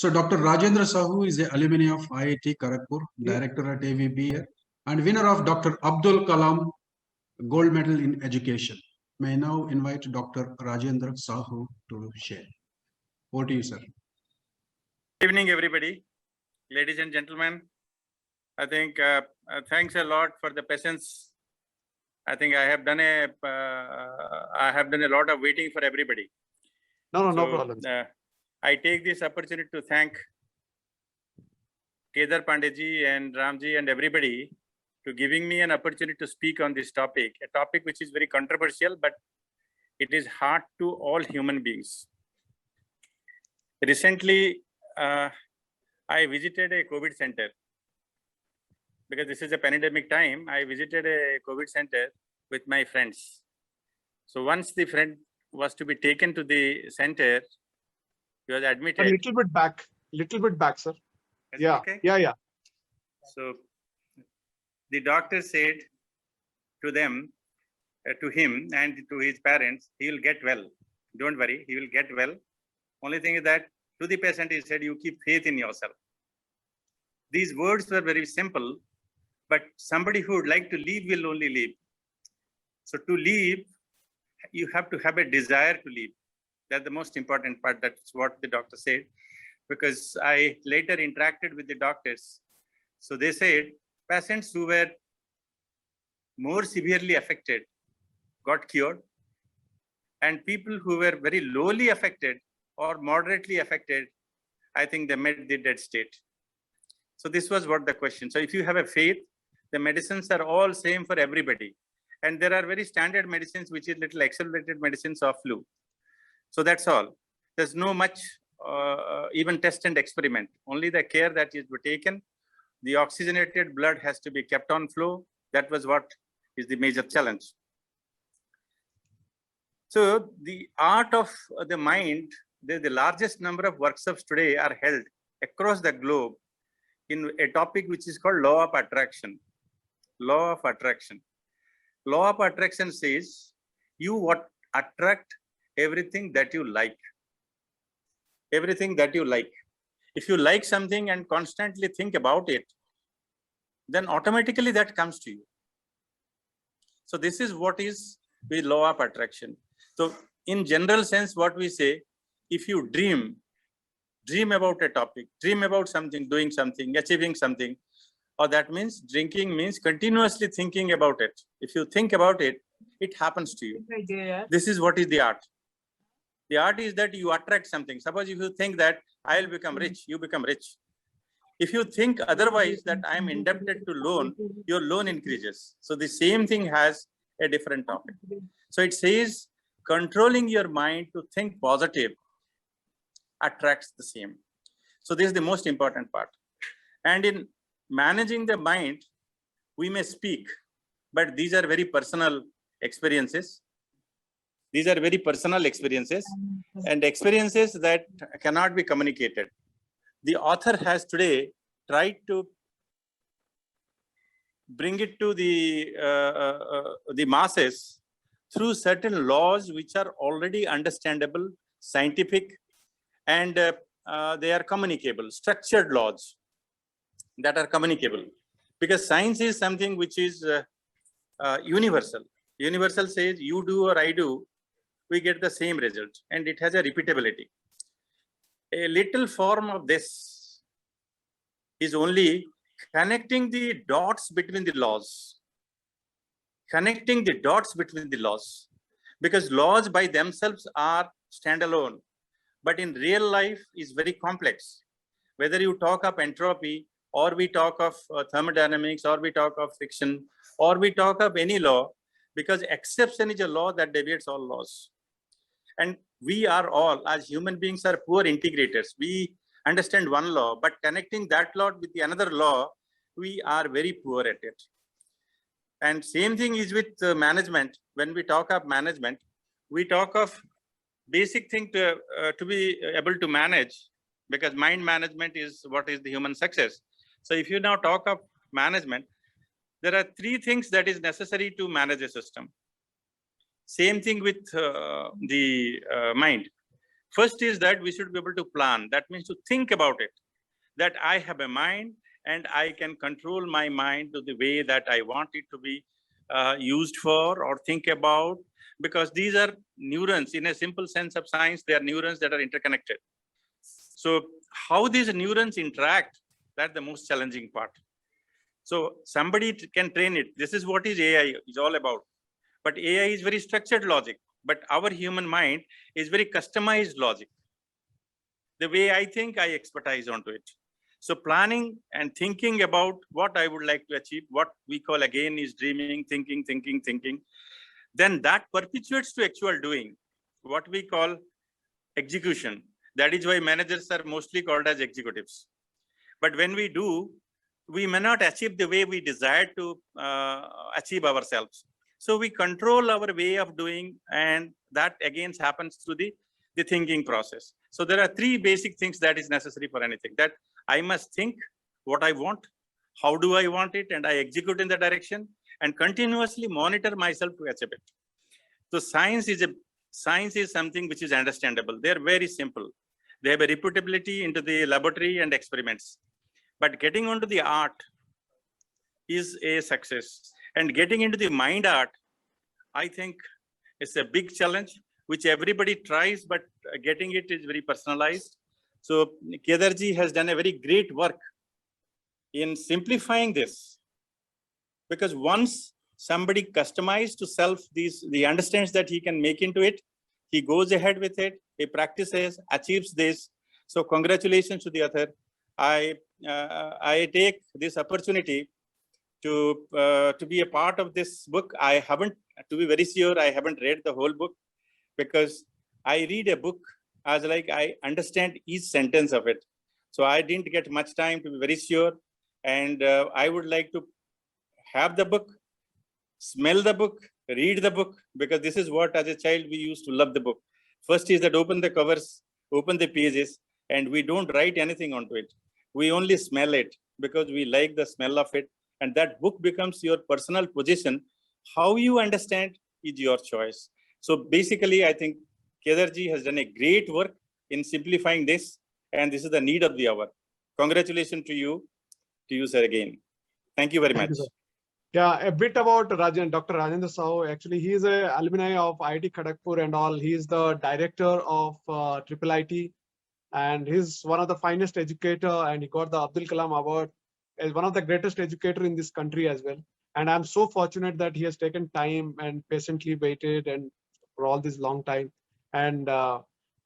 So Dr. Rajendra Sahu is a alumni of IIT Kharagpur, director at AVB, and winner of Dr. Abdul Kalam Gold Medal in Education. May I now invite Dr. Rajendra Sahu to share. Over to you, sir. Good evening, everybody, ladies and gentlemen. I think thanks a lot for the patience. I think I have done a lot of waiting for everybody. No problem. I take this opportunity to thank Kedar Panda ji and Ramji and everybody to giving me an opportunity to speak on this topic, a topic which is very controversial, but it is hard to all human beings. Recently, I visited a COVID center because this is a pandemic time. I visited a COVID center with my friends. So once the friend was to be taken to the center, he was admitted. A little bit back, sir. Yeah, okay? yeah. So the doctor said to them, to him and to his parents, he will get well. Don't worry, he will get well. Only thing is that to the patient, he said, you keep faith in yourself. These words were very simple, but somebody who would like to leave will only leave. So to leave, you have to have a desire to leave. That's the most important part. That's what the doctor said, because I later interacted with the doctors. So they said patients who were more severely affected got cured, and people who were very lowly affected or moderately affected, I think they met the dead state. So this was what the question. So if you have a faith, the medicines are all same for everybody. And there are very standard medicines, which is little accelerated medicines of flu. So that's all. There's no much even test and experiment. Only the care that is taken. The oxygenated blood has to be kept on flow. That was what is the major challenge. So the art of the mind, the largest number of workshops today are held across the globe in a topic which is called law of attraction. Law of attraction. Law of attraction says you attract everything that you like. Everything that you like. If you like something and constantly think about it, then automatically that comes to you. So this is what is the law of attraction. So in general sense, what we say, if you dream about a topic, dream about something, doing something, achieving something, or that means drinking means continuously thinking about it. If you think about it, it happens to you. This is what is the art. The art is that you attract something. Suppose if you think that I'll become rich, you become rich. If you think otherwise that I'm indebted to loan, your loan increases. So the same thing has a different topic. So it says controlling your mind to think positive attracts the same. So this is the most important part. And in managing the mind, we may speak, but these are very personal experiences. These are very personal experiences and experiences that cannot be communicated. The author has today tried to bring it to the masses through certain laws which are already understandable, scientific, and they are communicable, structured laws that are communicable. Because science is something which is universal. Universal says you do or I do, we get the same result, and it has a repeatability. A little form of this is only connecting the dots between the laws. Connecting the dots between the laws. Because laws by themselves are standalone, but in real life is very complex. Whether you talk of entropy, or we talk of thermodynamics, or we talk of friction, or we talk of any law, because exception is a law that deviates all laws. And we are all, as human beings, are poor integrators. We understand one law, but connecting that law with the another law, we are very poor at it. And same thing is with management. When we talk of management, we talk of basic thing to be able to manage, because mind management is what is the human success. So if you now talk of management, there are three things that is necessary to manage a system. Same thing with the mind. First is that we should be able to plan. That means to think about it, that I have a mind and I can control my mind to the way that I want it to be used for or think about, because these are neurons. In a simple sense of science, they are neurons that are interconnected. So how these neurons interact, that's the most challenging part. So somebody can train it. This is what is AI is all about. But AI is very structured logic, but our human mind is very customized logic. The way I think, I expertise onto it. So planning and thinking about what I would like to achieve, what we call again is dreaming, thinking, then that perpetuates to actual doing, what we call execution. That is why managers are mostly called as executives. But when we do, we may not achieve the way we desire to achieve ourselves. So we control our way of doing, and that again happens through the thinking process. So there are three basic things that is necessary for anything: that I must think what I want, how do I want it, and I execute in the direction, and continuously monitor myself to achieve it. So science is something which is understandable. They're very simple. They have a repeatability into the laboratory and experiments. But getting onto the art is a success. And getting into the mind art, I think it's a big challenge, which everybody tries, but getting it is very personalized. So Kedarji has done a very great work in simplifying this, because once somebody customized to self he understands that he can make into it, he goes ahead with it, he practices, achieves this. So congratulations to the author. I take this opportunity to be a part of this book. I haven't, to be very sure, I haven't read the whole book, because I read a book as like I understand each sentence of it. So I didn't get much time to be very sure. And I would like to have the book, smell the book, read the book, because this is what as a child we used to love the book. First is that open the covers, open the pages, and we don't write anything onto it. We only smell it because we like the smell of it. And that book becomes your personal possession. How you understand is your choice. So basically, I think Kedarji has done a great work in simplifying this, and this is the need of the hour. Congratulations to you, sir, again. Thank you very much. You, yeah, a bit about Dr. Rajendra Sahu. Actually, he is an alumni of IIT Kharagpur and all. He is the director of IIIT, and he's one of the finest educator, and he got the Abdul Kalam Award as one of the greatest educator in this country as well. And I'm so fortunate that he has taken time and patiently waited and for all this long time. And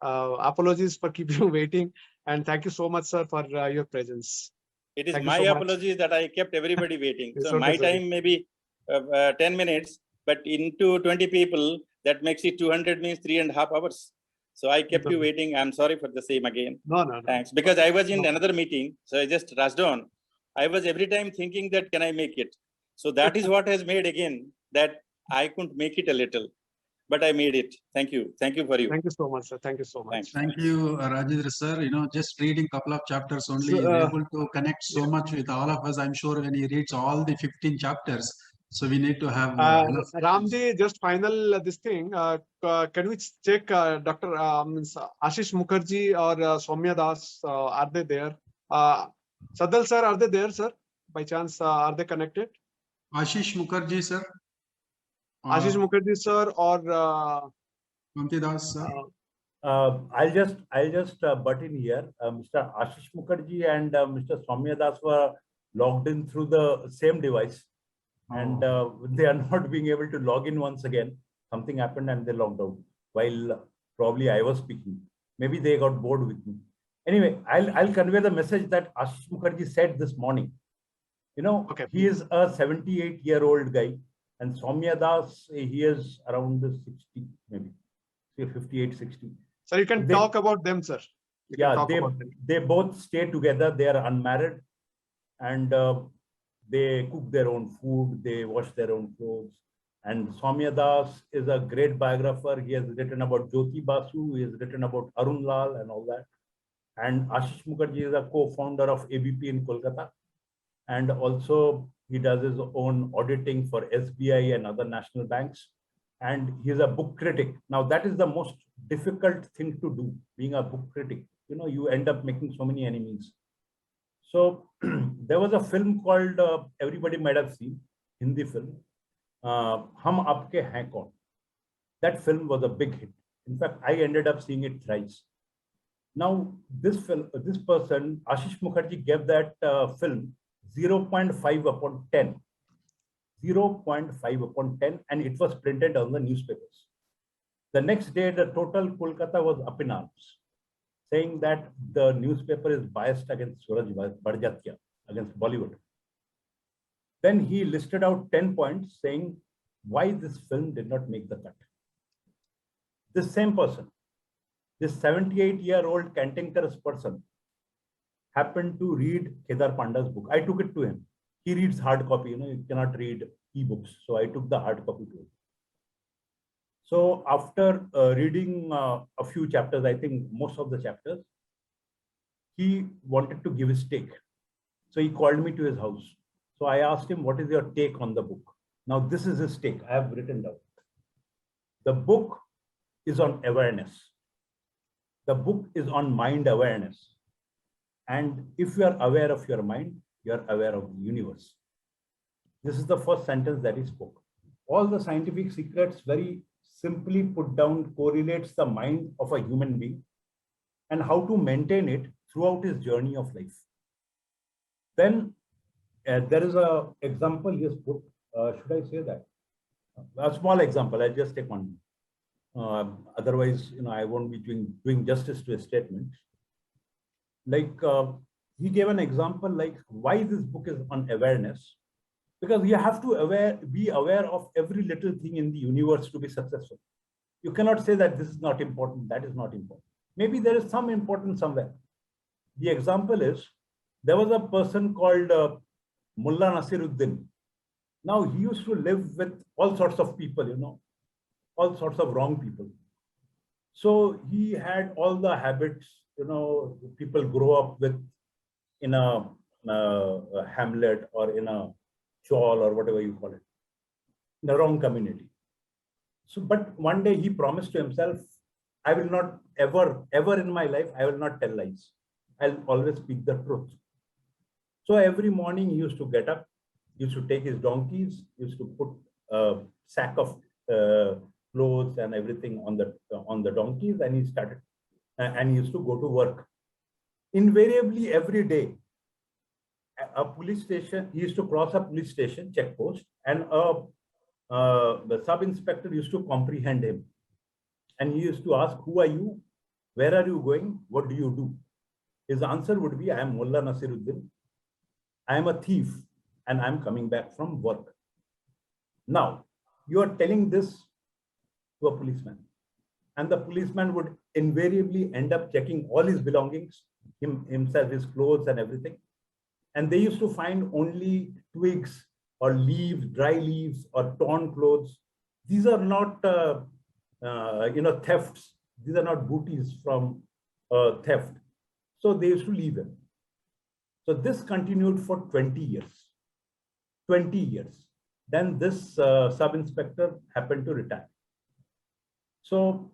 apologies for keeping you waiting. And thank you so much, sir, for your presence. It is my apologies that I kept everybody waiting. So okay, my time maybe 10 minutes, but into 20 people, that makes it 200 means 3.5 hours. So I kept you waiting. I'm sorry for the same again. No. Thanks. Because I was in another meeting, so I just rushed on. I was every time thinking that, can I make it? So that is what has made again that I couldn't make it a little, but I made it. Thank you. Thank you for you. Thank you so much, sir. Thank you so much. Thanks. Thank you, Rajendra sir. Just reading a couple of chapters only is able to connect so much with all of us. I'm sure when he reads all the 15 chapters, so we need to have Ramji, just final this thing. Can we check Dr. Ashish Mukherjee or Soumya Das? Are they there? Sadal sir, are they there, sir? By chance, are they connected? Ashish Mukherjee sir. Ashish Mukherjee sir or Soumya Das sir. I'll just butt in here. Mr. Ashish Mukherjee and Mr. Soumya Das were logged in through the same device, and they are not being able to log in once again. Something happened and they logged out while probably I was speaking. Maybe they got bored with me. Anyway, I'll convey the message that Ashish Mukherjee said this morning. Okay. He is a 78-year-old guy, and Soumya Das, he is around 60, maybe 58, 60. So you can talk about them, sir. They both stay together. They are unmarried, and they cook their own food. They wash their own clothes. And Soumya Das is a great biographer. He has written about Jyoti Basu. He has written about Arun Lal and all that. And Ashish Mukherjee is a co-founder of ABP in Kolkata. And also he does his own auditing for SBI and other national banks. and he's a book critic. Now that is the most difficult thing to do, being a book critic. You know, you end up making so many enemies. So there was a film called, everybody might have seen, Hindi film, Hum Aapke Hain Kaun. That film was a big hit. In fact, I ended up seeing it thrice. Now, this person, Ashish Mukherjee, gave that film 0.5 upon 10. 0.5 upon 10, and it was printed on the newspapers. The next day, the total Kolkata was up in arms, saying that the newspaper is biased against Suraj Barjatya, against Bollywood. Then he listed out 10 points saying why this film did not make the cut. This same person, this 78-year-old cantankerous person, happened to read Kedar Panda's book. I took it to him. He reads hard copy, you know, you cannot read ebooks. So I took the hard copy to him. So after reading a few chapters, I think most of the chapters, he wanted to give his take. So he called me to his house. So I asked him, what is your take on the book? Now this is his take. I have written down. The book is on awareness. The book is on mind awareness. And if you are aware of your mind, you are aware of the universe. This is the first sentence that he spoke. All the scientific secrets, very simply put down, correlates the mind of a human being and how to maintain it throughout his journey of life. Then there is an example he has put. Should I say that? A small example. I'll just take one. Otherwise, you know, I won't be doing justice to his statement. Like he gave an example like why this book is on awareness, because you have to be aware of every little thing in the universe to be successful. You cannot say that this is not important, that is not important. Maybe there is some importance somewhere. The example is, there was a person called Mullah Nasiruddin. Now he used to live with all sorts of people, you know, all sorts of wrong people. So he had all the habits, you know, people grow up with in a hamlet or in a chawl or whatever you call it, in the wrong community. So, but one day he promised to himself, I will not ever in my life, I will not tell lies. I'll always speak the truth. So every morning he used to get up, he used to take his donkeys, he used to put a sack of clothes and everything on the donkeys, and he started, and he used to go to work. Invariably every day, a police station, he used to cross a police station checkpost, and the sub-inspector used to comprehend him. And he used to ask, who are you? Where are you going? What do you do? His answer would be, I am Mullah Nasiruddin. I am a thief and I'm coming back from work. Now, you are telling this to a policeman, and the policeman would invariably end up checking all his belongings, himself, his clothes and everything. And they used to find only twigs or leaves, dry leaves or torn clothes. These are not, thefts. These are not booties from theft. So they used to leave him. So this continued for 20 years. 20 years. Then this sub-inspector happened to retire. So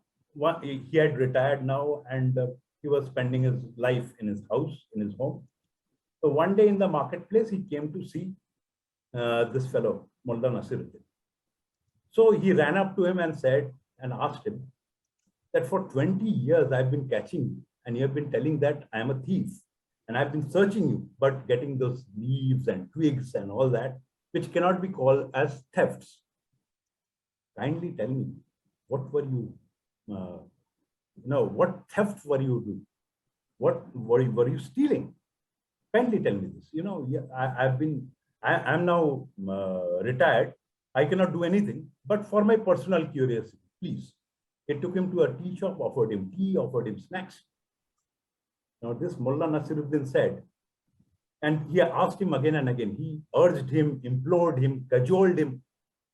he had retired now, and he was spending his life in his house, in his home. So one day in the marketplace, he came to see this fellow, Mullah Nasiruddin. So he ran up to him and said, and asked him that for 20 years I've been catching you, and you have been telling that I am a thief, and I've been searching you, but getting those leaves and twigs and all that, which cannot be called as thefts. Kindly tell me, what were you, what theft were you doing? What were you stealing? Kindly tell me this. You know, I'm now retired. I cannot do anything, but for my personal curiosity, please. It took him to a tea shop, offered him tea, offered him snacks. Now this Mullah Nasiruddin said, and he asked him again and again, he urged him, implored him, cajoled him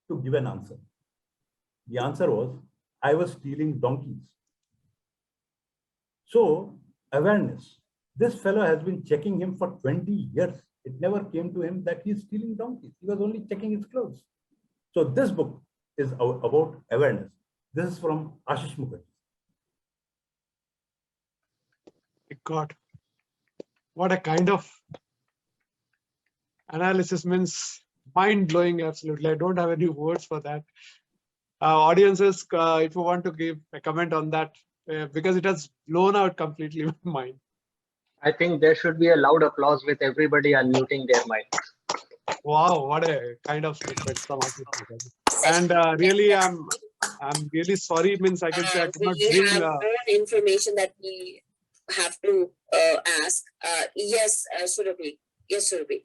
to give an answer. The answer was, I was stealing donkeys. So awareness. This fellow has been checking him for 20 years. It never came to him that he's stealing donkeys. He was only checking his clothes. So this book is about awareness. This is from Ashish Mukherjee. God, what a kind of analysis, means mind-blowing, absolutely. I don't have any words for that. Audiences, if you want to give a comment on that, because it has blown out completely my mind. I think there should be a loud applause with everybody unmuting their mics. Wow, what a kind of statement from Ashish Mukherjee. And really, I'm really sorry, means I can say I could not We bring. have more information that we have to ask. Yes, Surabhi. Yes, Surabhi.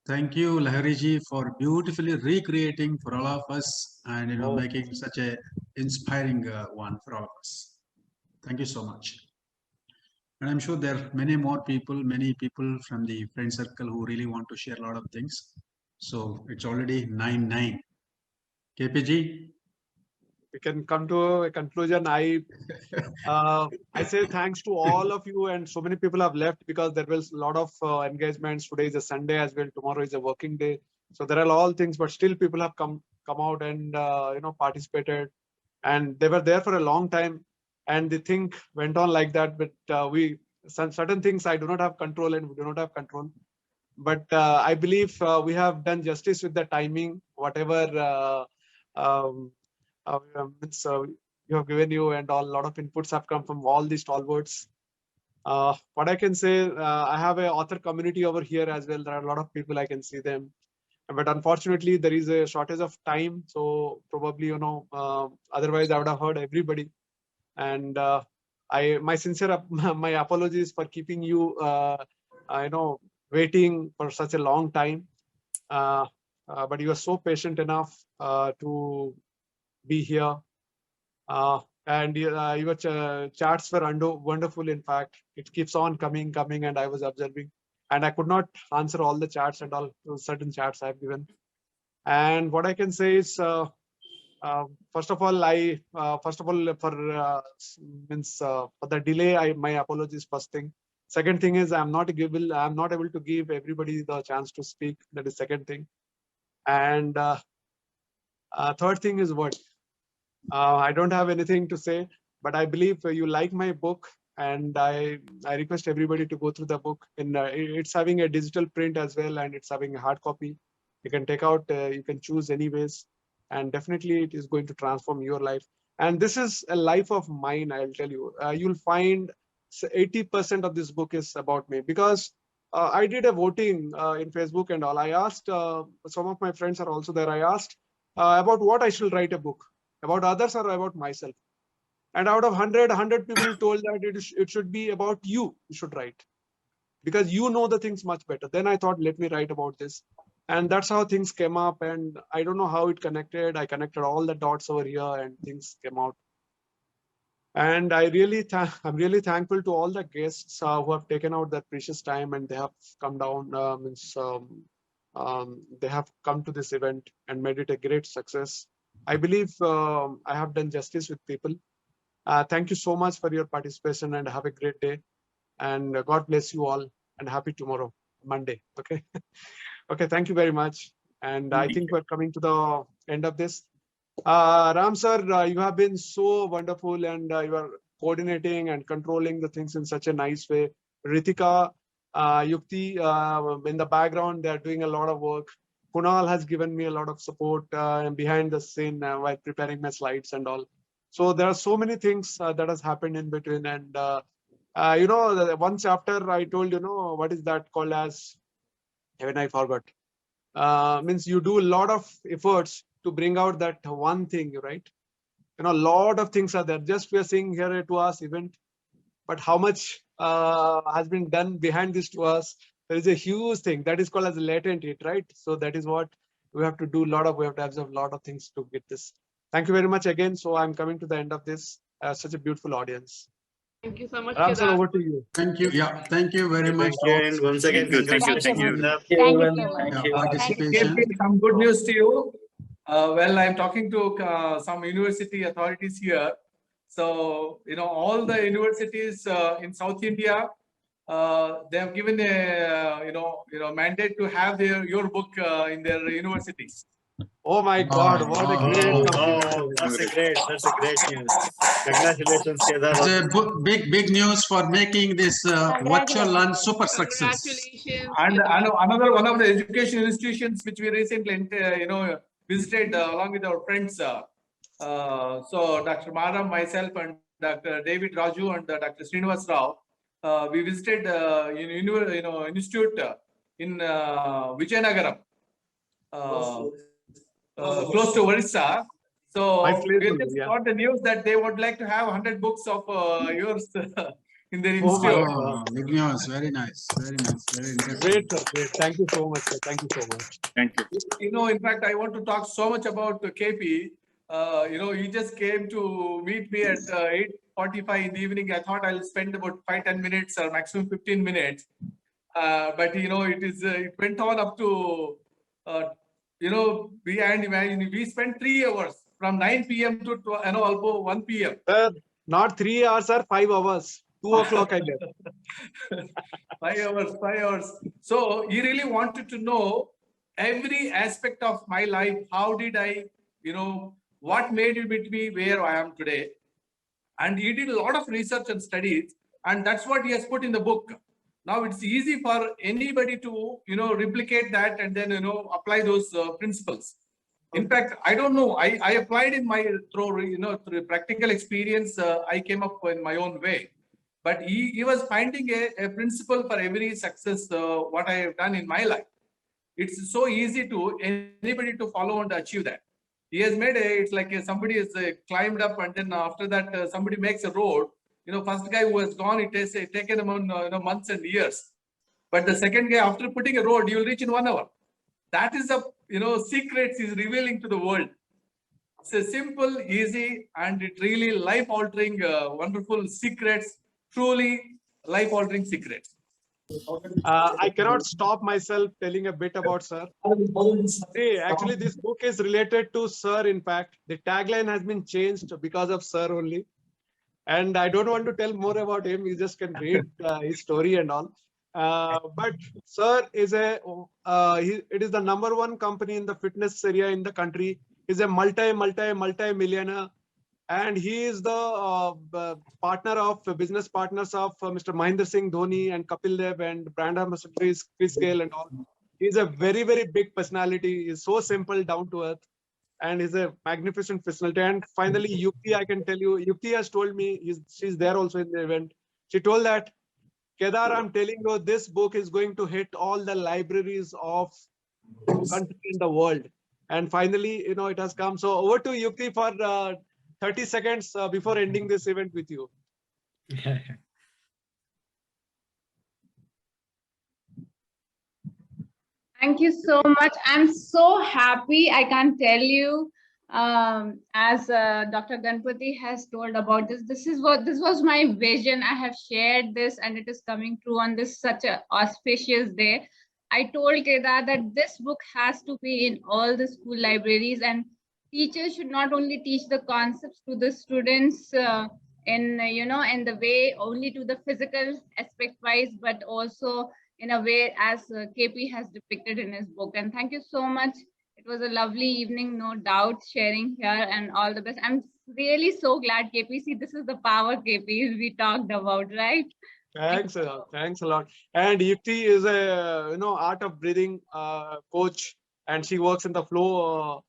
Thank you, Lahiri ji, for beautifully recreating for all of us and Oh. making such a inspiring one for all of us. Thank you so much. And I'm sure there are many people from the friend circle who really want to share a lot of things. So it's already 9:09. KPG? We can come to a conclusion. I say thanks to all of you, and so many people have left because there was a lot of engagements. Today is a Sunday as well. Tomorrow is a working day, so there are all things. But still, people have come out and participated, and they were there for a long time. And the thing went on like that. But certain things I do not have control, and we do not have control. But I believe we have done justice with the timing, whatever. You have given you, and a lot of inputs have come from all these stalwarts. What I can say, I have an author community over here as well. There are a lot of people, I can see them, but unfortunately there is a shortage of time. So probably, otherwise I would have heard everybody. And my sincere my apologies for keeping you, waiting for such a long time. But you are so patient enough to be here. And your charts were wonderful. In fact, it keeps on coming, and I was observing, and I could not answer all the charts and all certain charts I've given. And what I can say is, first of all, for the delay, my apologies. First thing. Second thing is, I'm not able to give everybody the chance to speak. That is second thing. And third thing is what? I don't have anything to say, but I believe you like my book, and I request everybody to go through the book. And it's having a digital print as well, and it's having a hard copy. You can take out, you can choose anyways, and definitely it is going to transform your life. And this is a life of mine, I'll tell you. You'll find 80% of this book is about me, because I did a voting in Facebook and all. I asked, some of my friends are also there. I asked about what I should write a book. About others or about myself. And out of 100 people told that it should be about you should write, because you know the things much better. Then I thought, let me write about this. And that's how things came up. And I don't know how it connected. I connected all the dots over here and things came out. And I'm really thankful to all the guests who have taken out that precious time, and they have come down, they have come to this event and made it a great success. I believe I have done justice with people. Thank you so much for your participation, and have a great day. And God bless you all, and happy tomorrow, Monday. Okay. Okay. Thank you very much. And I think we're coming to the end of this. Ram sir, you have been so wonderful, and you are coordinating and controlling the things in such a nice way. Ritika, Yukti, in the background, they are doing a lot of work. Kunal has given me a lot of support behind the scene while preparing my slides and all. So there are so many things that has happened in between. And one chapter I told, what is that called as? Even I forgot. Means you do a lot of efforts to bring out that one thing, right? A lot of things are there. Just we are seeing here to us event, but how much has been done behind this to us? There is a huge thing that is called as latent heat, right? So that is what we have to do. We have to observe a lot of things to get this. Thank you very much again. So I'm coming to the end of this. Such a beautiful audience. Thank you so much, Ram sir, Kedar. over to you. Thank you. Yeah, thank you very much. Thank you. And once again, Thank you. thank you. Thank you so much. Yeah, Thank you. participation. Some good news to you. Well, I'm talking to some university authorities here. So, all the universities in South India, they have given a mandate to have your book in their universities. Oh my God, what a great compliment. That's a great news. Congratulations, Kedar. It's a big news for making this virtual learn super success. Congratulations. And another one of the education institutions which we recently, visited along with our friends. So Dr. Madam, myself, and Dr. David Raju and Dr. Srinivas Rao, we visited institute in Vijayanagaram, close to Orissa. So My place we only, just yeah. got the news that they would like to have 100 books of yours in their Oh my institute. God. Big news. Very nice. Very nice. Very interesting. Great, sir. Great. Thank you so much, sir. Thank you so much. Thank you. In fact, I want to talk so much about KP. He just came to meet me at 8:45 in the evening. I thought I'll spend about 5-10 minutes or maximum 15 minutes. But it went on up to we spent 3 hours from 9 p.m. to 1 p.m. Sir, not 3 hours, sir, 5 hours. 2 o'clock I left. 5 hours. So he really wanted to know every aspect of my life. How did I, what made me to be where I am today? And he did a lot of research and studies, and that's what he has put in the book. Now it's easy for anybody to, replicate that and then, apply those principles. In fact, I don't know. I applied in my through practical experience. I came up in my own way. But he was finding a principle for every success, what I have done in my life. It's so easy to anybody to follow and achieve that. He has made it's like somebody has climbed up, and then after that somebody makes a road. First guy who has gone, it has taken him months and years. But the second guy, after putting a road, you will reach in 1 hour. That is the secrets he's revealing to the world. It's a simple, easy, and it really life-altering, wonderful secrets. Truly life-altering secrets. I cannot stop myself telling a bit about sir. See, actually, this book is related to sir. In fact, the tagline has been changed because of sir only. And I don't want to tell more about him. You just can read his story and all. But sir is it is the #1 company in the fitness area in the country. He's a multi-millionaire. And he is the partner of business partners of Mr. Mahendra Singh Dhoni and Kapil Dev and brand ambassador Chris Gale and all. He's a very, very big personality. He's so simple, down to earth, and he's a magnificent personality. And finally, Yukti, I can tell you, Yukti has told me, she's there also in the event. She told that, Kedar, I'm telling you, this book is going to hit all the libraries of country in the world. And finally, it has come. So over to Yukti for 30 seconds before ending this event with you. Thank you so much. I'm so happy. I can't tell you. As Dr. Ganapathy has told about this, this was my vision. I have shared this, and it is coming true on this such an auspicious day. I told Kedar that this book has to be in all the school libraries, and teachers should not only teach the concepts to the students in the way only to the physical aspect wise, but also in a way as KP has depicted in his book. And thank you so much. It was a lovely evening, no doubt, sharing here, and all the best. I'm really so glad, KP. See, this is the power, KP, we talked about, right? Thanks a lot. Thanks a lot. And Yukti is a art of breathing coach, and she works in the flow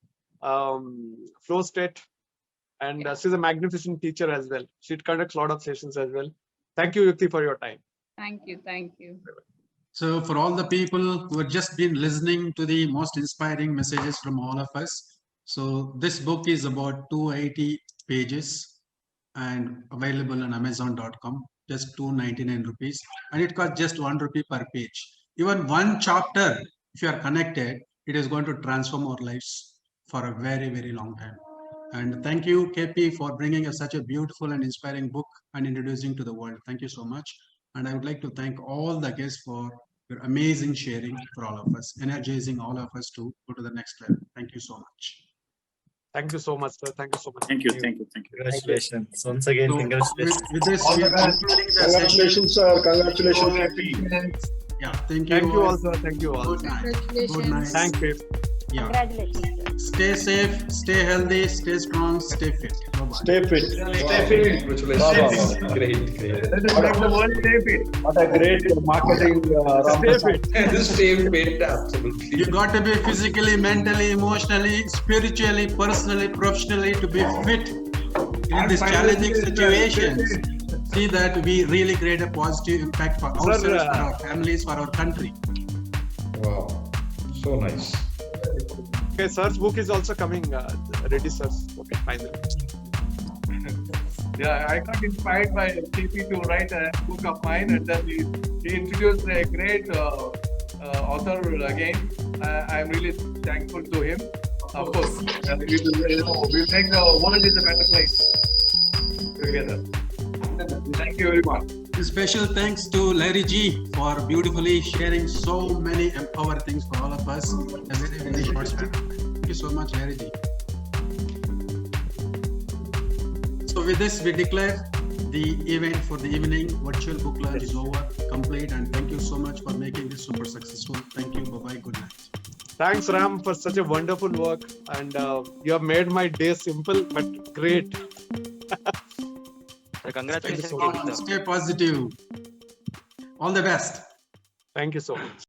state, and she's a magnificent teacher as well. She conducts a lot of sessions as well. Thank you, Yukti, for your time. Thank you. Thank you. So for all the people who have just been listening to the most inspiring messages from all of us, so this book is about 280 pages and available on Amazon.com, just 299 rupees, and it costs just 1 rupee per page. Even one chapter, if you are connected, it is going to transform our lives for a very, very long time. And thank you, KP, for bringing us such a beautiful and inspiring book and introducing to the world. Thank you so much. And I would like to thank all the guests for your amazing sharing for all of us, energizing all of us to go to the next level. Thank you so much. Thank you so much, sir. Thank you so much. Thank you. Congratulations. Once again, So, congratulations. with this, All we the are best. concluding the session. Congratulations, sir. Congratulations. So happy. Yeah, thank you. Thank you all. all, sir. Thank you all. Good night. Good night. Thank you. Yeah. Congratulations. Stay safe, stay healthy, stay strong, stay fit. Bye-bye. Stay fit. Stay fit. Congratulations. Great. Let us make the world stay fit. What a great marketing. Stay fit. Stay fit. Absolutely. You got to be physically, mentally, emotionally, spiritually, personally, professionally to be fit in these challenging situations. See that we really create a positive impact for ourselves, for our families, for our country. Wow. So nice. Okay, sir's book is also coming. Ready, sir's. Okay, finally. Yeah, I got inspired by KP to write a book of mine, and then he introduced a great author again. I'm really thankful to him. Of course, we'll make the world is a better place together. Thank you very much. Special thanks to Lahiri ji for beautifully sharing so many empower things for all of us in a very, very short span. Thank you so much, Lahiri ji. So with this, we declare the event for the evening virtual book launch is over, complete, and thank you so much for making this super successful. Thank you. Bye-bye. Good night. Thanks, Ram, for such a wonderful work. And you have made my day simple but great. Congratulations. Stay positive. All the best. Thank you so much.